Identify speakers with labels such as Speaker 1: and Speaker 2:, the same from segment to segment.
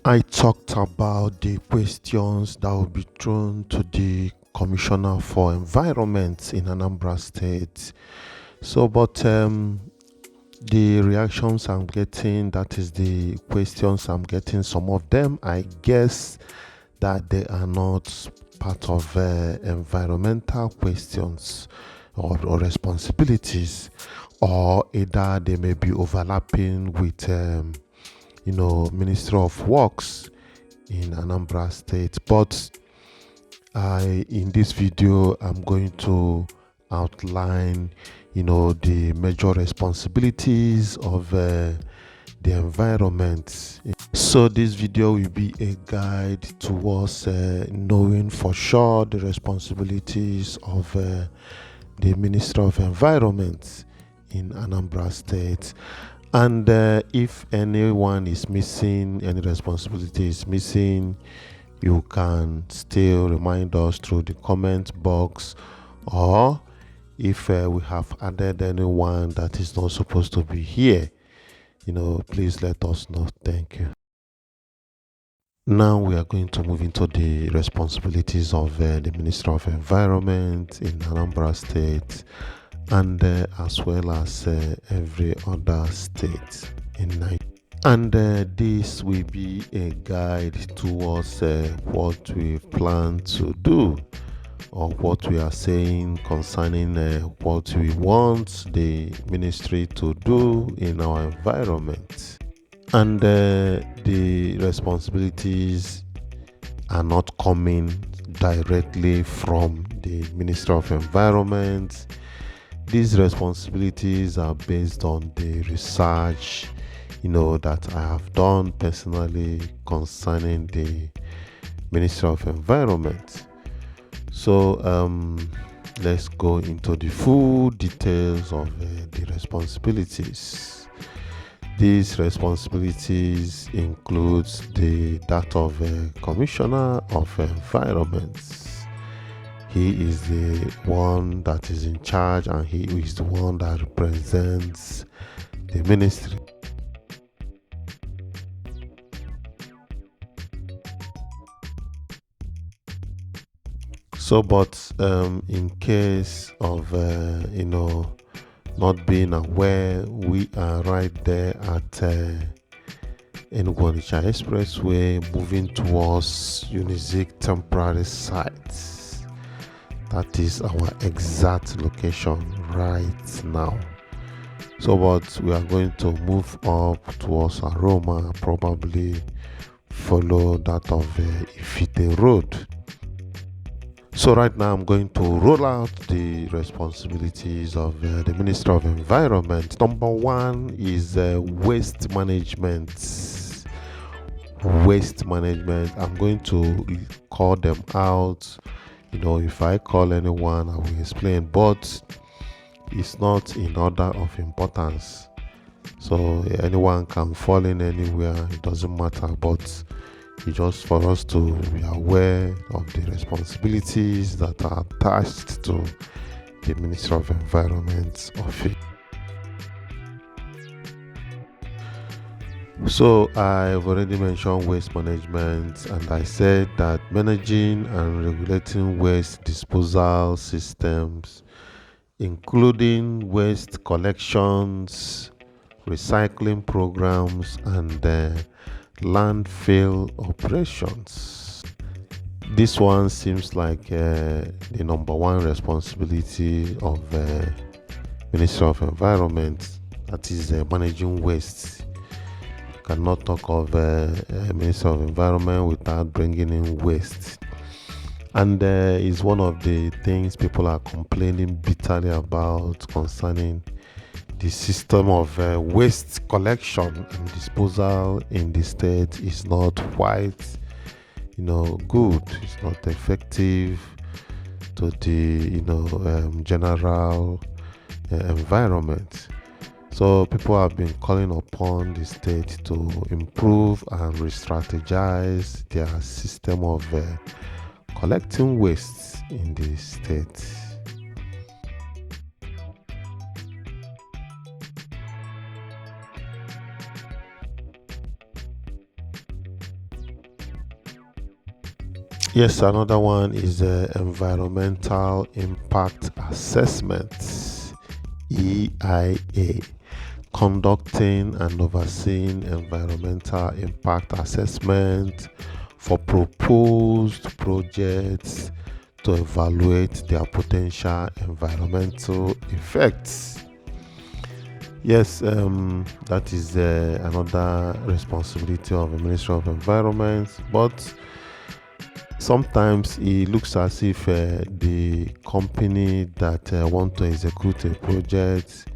Speaker 1: I talked about the questions that will be thrown to the Commissioner for Environment in Anambra State. But the reactions I'm getting, that is the questions I'm getting, some of them, I guess that they are not part of environmental questions or responsibilities, or either they may be overlapping with, Ministry of Works in Anambra State. But in this video, I'm going to outline, the major responsibilities of the environment. So this video will be a guide towards knowing for sure the responsibilities of the Minister of Environment in Anambra State. And if anyone is missing, any responsibility is missing, you can still remind us through the comment box, or if we have added anyone that is not supposed to be here, please let us know. Thank you. Now we are going to move into the responsibilities of the Minister of Environment in Anambra State, and as well as every other state in Nigeria. And this will be a guide towards what we plan to do, or what we are saying concerning what we want the ministry to do in our environment. And the responsibilities are not coming directly from the Minister of Environment. These responsibilities are based on the research, that I have done personally concerning the Ministry of Environment. So let's go into the full details of the responsibilities. These responsibilities include that of Commissioner of Environment. He is the one that is in charge, and he is the one that represents the ministry. So, but in case of not being aware, we are right there at Onitsha Expressway, moving towards Unizik Temporary Sites. That is our exact location right now. So, but we are going to move up towards Aroma, probably follow that of Ifite Road. So right now I'm going to roll out the responsibilities of the Minister of Environment. Number one is waste management. Waste management. I'm going to call them out. If I call anyone, I will explain, but it's not in order of importance. So anyone can fall in anywhere, it doesn't matter, but it's just for us to be aware of the responsibilities that are attached to the Ministry of Environment office. So I've already mentioned waste management, and I said that managing and regulating waste disposal systems, including waste collections, recycling programs, and landfill operations. This one seems like the number one responsibility of Ministry of Environment, that is managing waste. You cannot talk of Ministry of Environment without bringing in waste. And is one of the things people are complaining bitterly about concerning the system of waste collection and disposal in the state is not quite, good. It's not effective to the, general environment. So people have been calling upon the state to improve and re-strategize their system of collecting waste in the state. Yes, another one is environmental impact assessment, EIA. Conducting and overseeing environmental impact assessment for proposed projects to evaluate their potential environmental effects. Yes, that is another responsibility of the Ministry of Environment, but sometimes it looks as if the company that want to execute a project,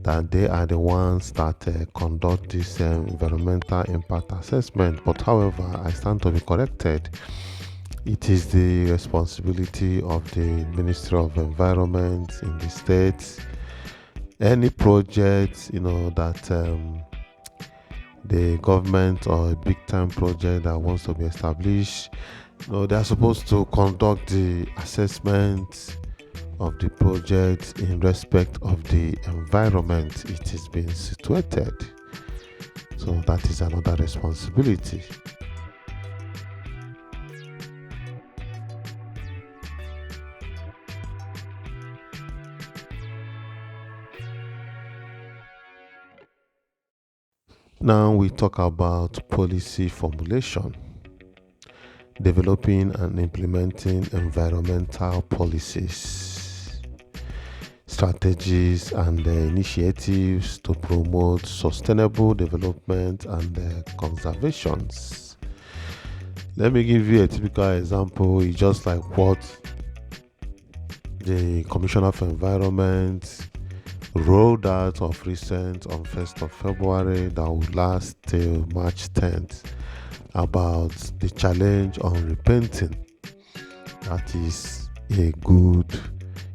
Speaker 1: that they are the ones that conduct this environmental impact assessment. But however, I stand to be corrected. It is the responsibility of the Ministry of Environment in the states. Any project, that the government or a big time project that wants to be established, they are supposed to conduct the assessment of the project in respect of the environment it is being situated. So that is another responsibility. Now we talk about policy formulation, developing and implementing environmental policies, strategies and initiatives to promote sustainable development and conservations. Let me give you a typical example. It's just like what the Commissioner for Environment rolled out of recent on 1st of February that will last till March 10th about the challenge on repenting. That is a good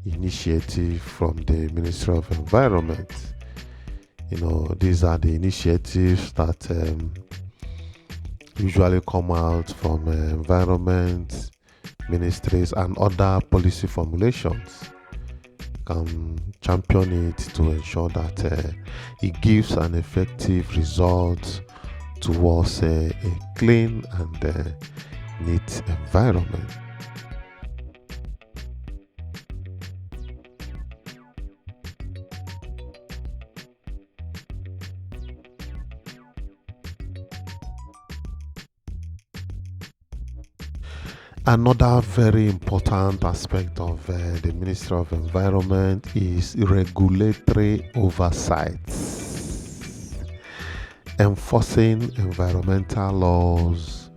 Speaker 1: initiative from the Ministry of Environment. These are the initiatives that usually come out from environment ministries and other policy formulations. Can champion it to ensure that it gives an effective result towards a clean and neat environment. Another very important aspect of the Ministry of Environment is regulatory oversight, enforcing environmental laws,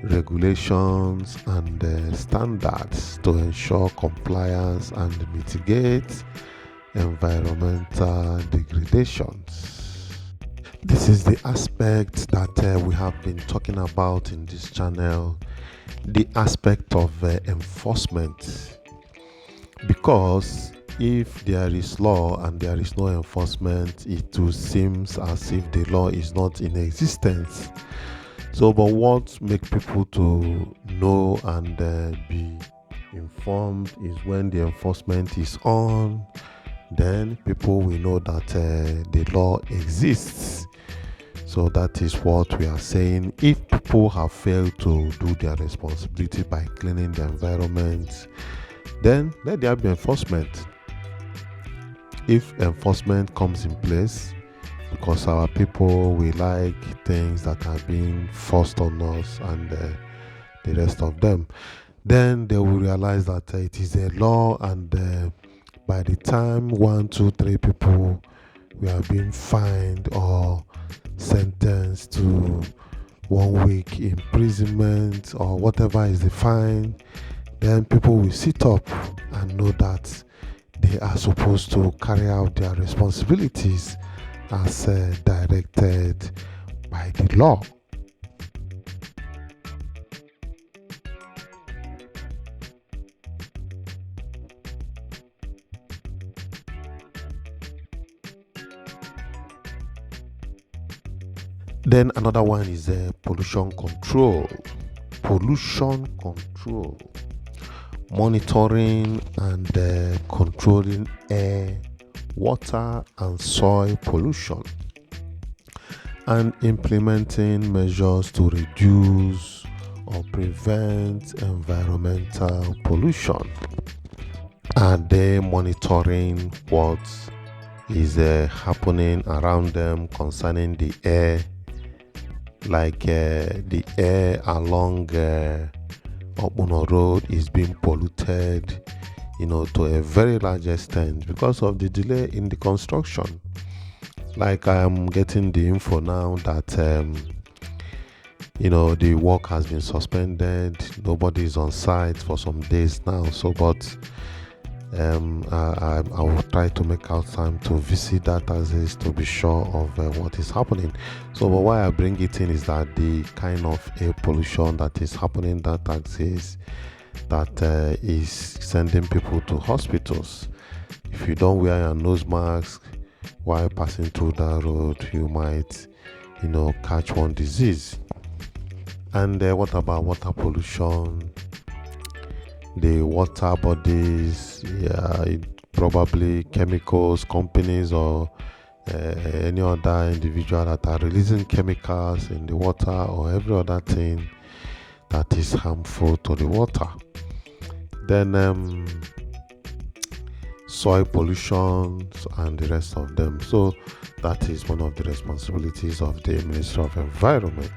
Speaker 1: regulations, and standards to ensure compliance and mitigate environmental degradations. This is the aspect that we have been talking about in this channel, the aspect of enforcement. Because if there is law and there is no enforcement, it will seem as if the law is not in existence. So, but what makes people to know and be informed is when the enforcement is on, then people will know that the law exists. So that is what we are saying. If people have failed to do their responsibility by cleaning the environment, then let there be enforcement. If enforcement comes in place, because our people, we like things that are being forced on us and the rest of them, then they will realize that it is a law, and by the time 1, 2, 3 people we are being fined or sentenced to 1 week imprisonment or whatever is the fine, then people will sit up and know that they are supposed to carry out their responsibilities as directed by the law. Then another one is pollution control. Pollution control. Monitoring and controlling air, water, and soil pollution. And implementing measures to reduce or prevent environmental pollution? Are they monitoring what is happening around them concerning the air, like the air along Okpuno Road is being polluted, to a very large extent because of the delay in the construction? Like, I'm getting the info now that the work has been suspended. Nobody is on site for some days now. So, but I will try to make out time to visit that axis to be sure of what is happening. So, but why I bring it in is that the kind of air pollution that is happening that axis that is sending people to hospitals. If you don't wear your nose mask while passing through that road, you might, catch one disease. And what about water pollution? The water bodies, probably chemicals companies or any other individual that are releasing chemicals in the water or every other thing that is harmful to the water. Then soil pollution and the rest of them. So that is one of the responsibilities of the Ministry of Environment.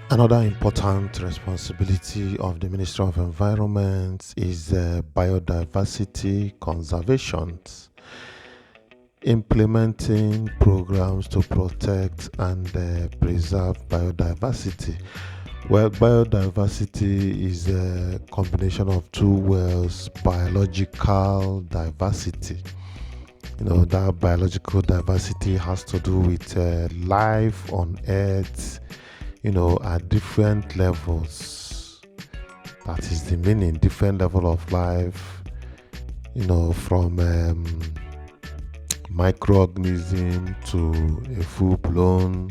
Speaker 1: Another important responsibility of the Ministry of Environment is biodiversity conservation, implementing programs to protect and preserve biodiversity. Well, biodiversity is a combination of two words: biological diversity. That biological diversity has to do with life on Earth, at different levels. That is the meaning, different level of life, from microorganism to a full-blown,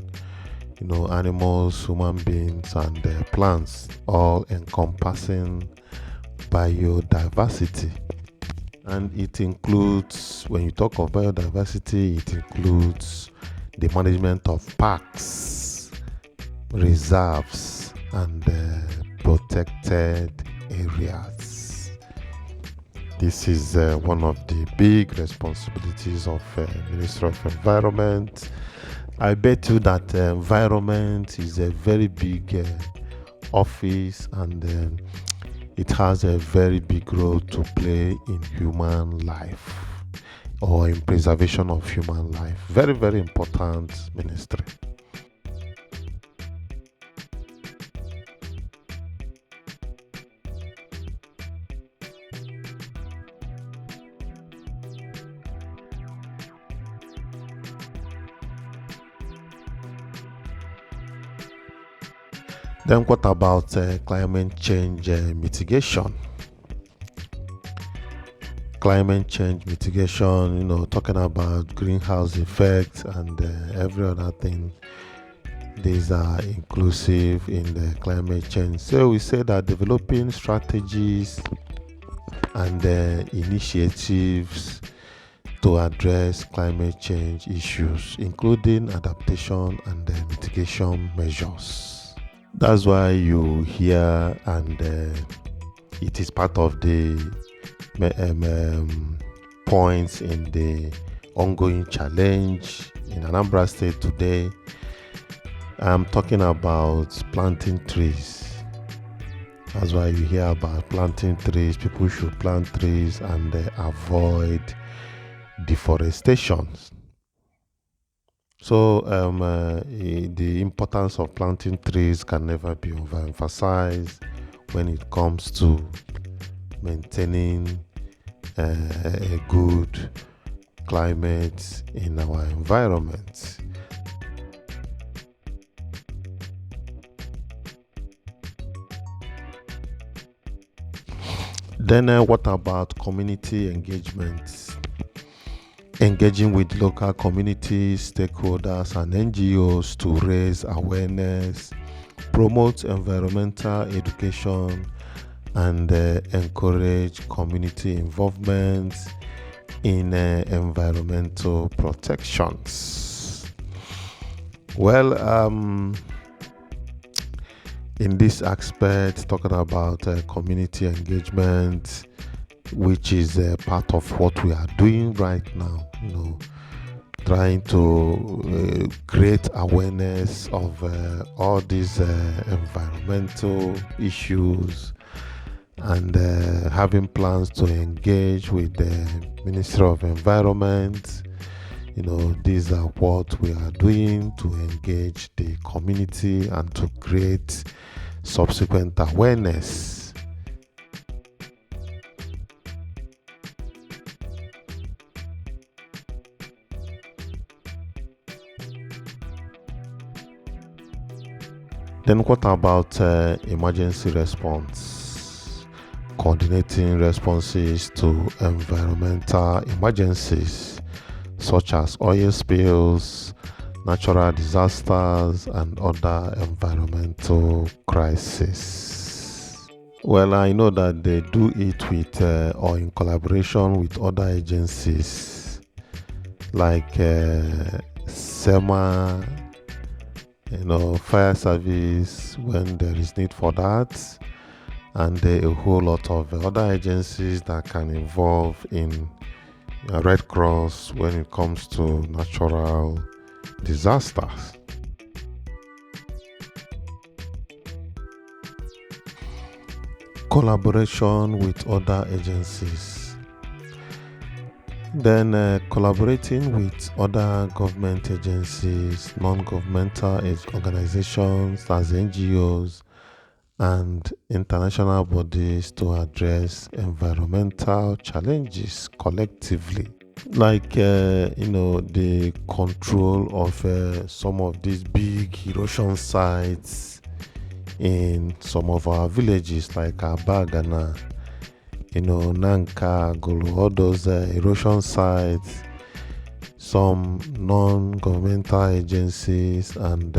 Speaker 1: animals, human beings, and plants, all encompassing biodiversity. And it includes, when you talk of biodiversity, it includes the management of parks, reserves, and protected areas. This is one of the big responsibilities of Ministry of Environment. I bet you that environment is a very big office, and it has a very big role to play in human life or in preservation of human life. Very, very important ministry. Then what about climate change mitigation? Climate change mitigation, talking about greenhouse effects and every other thing. These are inclusive in the climate change. So we say that developing strategies and initiatives to address climate change issues, including adaptation and mitigation measures. That's why you hear, and it is part of the points in the ongoing challenge in Anambra State today. I'm talking about planting trees. That's why you hear about planting trees. People should plant trees and avoid deforestation. So the importance of planting trees can never be overemphasized when it comes to maintaining a good climate in our environment. Then what about community engagement? Engaging with local communities, stakeholders, and NGOs to raise awareness, promote environmental education, and encourage community involvement in environmental protections. Well, in this aspect, talking about community engagement, which is part of what we are doing right now, trying to create awareness of all these environmental issues, and having plans to engage with the Ministry of Environment. These are what we are doing to engage the community and to create subsequent awareness. Then what about emergency response? Coordinating responses to environmental emergencies such as oil spills, natural disasters, and other environmental crises. Well, I know that they do it with or in collaboration with other agencies like SEMA, fire service when there is need for that, and a whole lot of other agencies that can involve in Red Cross when it comes to natural disasters. Collaboration with other agencies. Then collaborating with other government agencies, non-governmental organizations as NGOs, and international bodies to address environmental challenges collectively, like the control of some of these big erosion sites in some of our villages like Abagana, Nanka, Gulu, all those erosion sites. Some non-governmental agencies and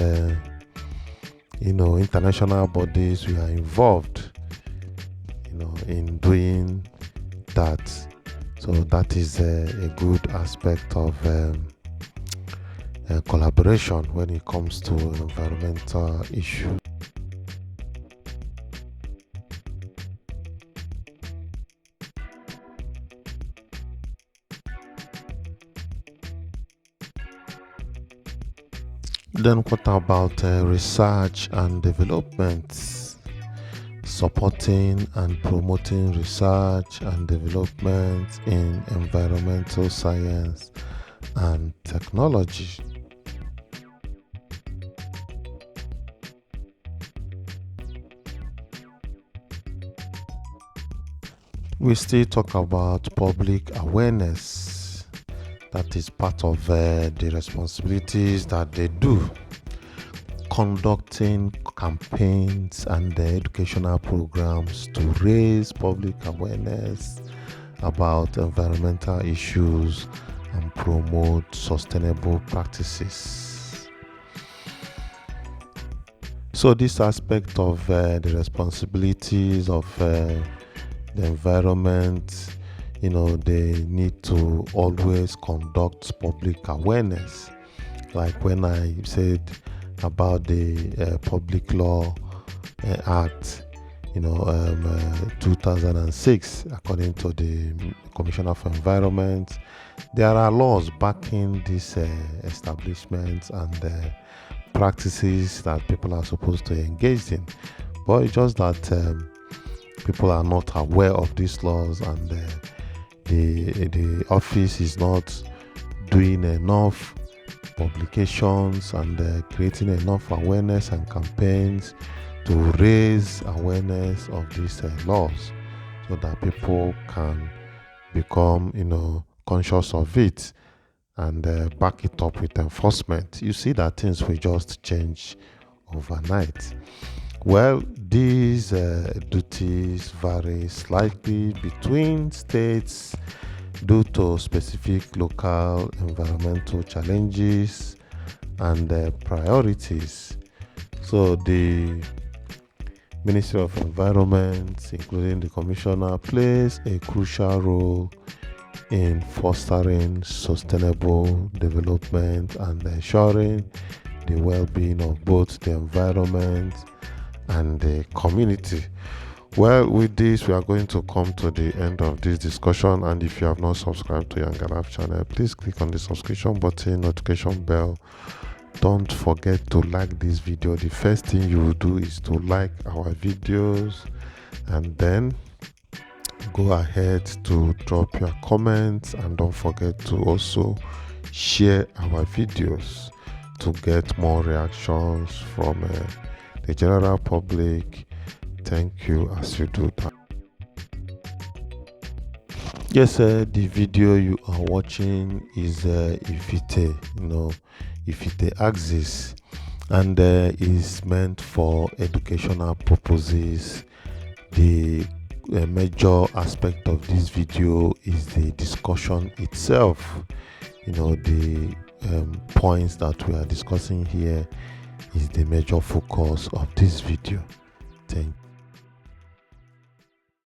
Speaker 1: international bodies, we are involved in doing that. So that is a good aspect of collaboration when it comes to environmental issues. Then what about research and development? Supporting and promoting research and development in environmental science and technology. We still talk about public awareness. That is part of the responsibilities that they do. Conducting campaigns and educational programs to raise public awareness about environmental issues and promote sustainable practices. So this aspect of the responsibilities of the environment, they need to always conduct public awareness. Like when I said about the Public Law Act, 2006, according to the Commissioner for Environment, there are laws backing these establishments and practices that people are supposed to engage in. But it's just that people are not aware of these laws, and the office is not doing enough publications and creating enough awareness and campaigns to raise awareness of these laws, so that people can become conscious of it and back it up with enforcement. You see that things will just change overnight. Well, these duties vary slightly between states due to specific local environmental challenges and priorities. So the Ministry of Environment, including the Commissioner, plays a crucial role in fostering sustainable development and ensuring the well-being of both the environment and the community. Well, with this, we are going to come to the end of this discussion. And if you have not subscribed to YangaLife channel, please click on the subscription button, notification bell. Don't forget to like this video. The first thing you will do is to like our videos, and then go ahead to drop your comments, and don't forget to also share our videos to get more reactions from the general public. Thank you as you do that. Yes, the video you are watching is Ifite, Ifite axis, and is meant for educational purposes. The major aspect of this video is the discussion itself. The points that we are discussing here is the major focus of this video. Thank you.